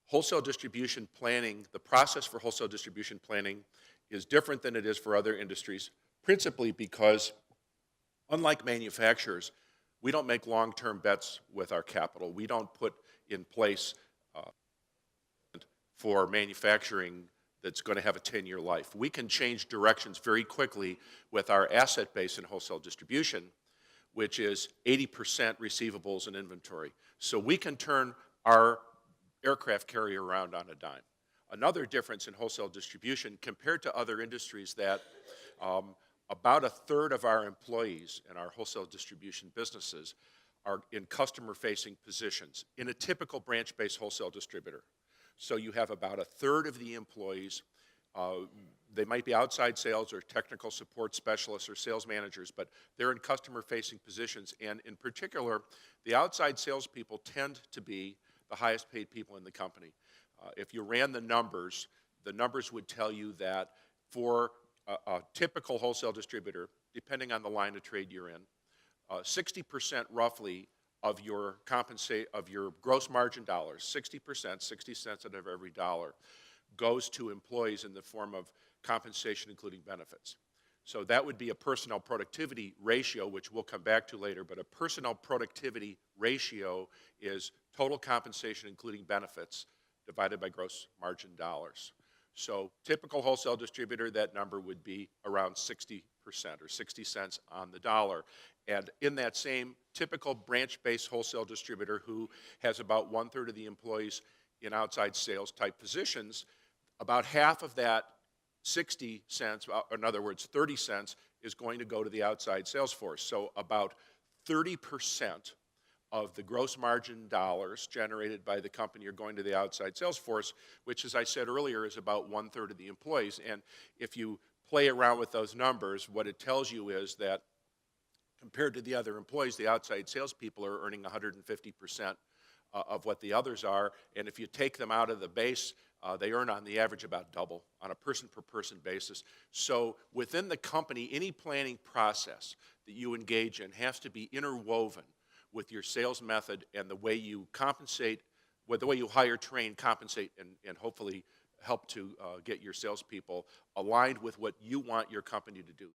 wholesale distribution planning, the process for wholesale distribution planning is different than it is for other industries, principally because, unlike manufacturers, we don't make long-term bets with our capital. We don't put in place for manufacturing that's going to have a 10-year life. We can change directions very quickly with our asset base in wholesale distribution, which is 80% receivables and inventory. So we can turn our aircraft carrier around on a dime. Another difference in wholesale distribution compared to other industries that about a third of our employees in our wholesale distribution businesses are in customer-facing positions in a typical branch-based wholesale distributor. So you have about a third of the employees, they might be outside sales or technical support specialists or sales managers, but they're in customer-facing positions. And in particular, the outside salespeople tend to be the highest paid people in the company. If you ran the numbers would tell you that for a typical wholesale distributor, depending on the line of trade you're in, 60% roughly of your gross margin dollars, 60%, 60 cents out of every dollar, goes to employees in the form of compensation, including benefits. So that would be a personnel productivity ratio, which we'll come back to later, but a personnel productivity ratio is total compensation, including benefits, divided by gross margin dollars. So typical wholesale distributor, that number would be around 60% or 60 cents on the dollar. And in that same typical branch-based wholesale distributor who has about 1/3 of the employees in outside sales type positions, about half of that 60 cents, in other words, 30 cents, is going to go to the outside sales force. So about 30% of the gross margin dollars generated by the company are going to the outside sales force, which, as I said earlier, is about 1/3 of the employees. And if you play around with those numbers, what it tells you is that compared to the other employees, the outside salespeople are earning 150% of what the others are. And if you take them out of the base, they earn on the average about double on a person-per-person basis. So within the company, any planning process that you engage in has to be interwoven with your sales method and the way you compensate, with the way you hire, train, compensate, and hopefully help to get your salespeople aligned with what you want your company to do.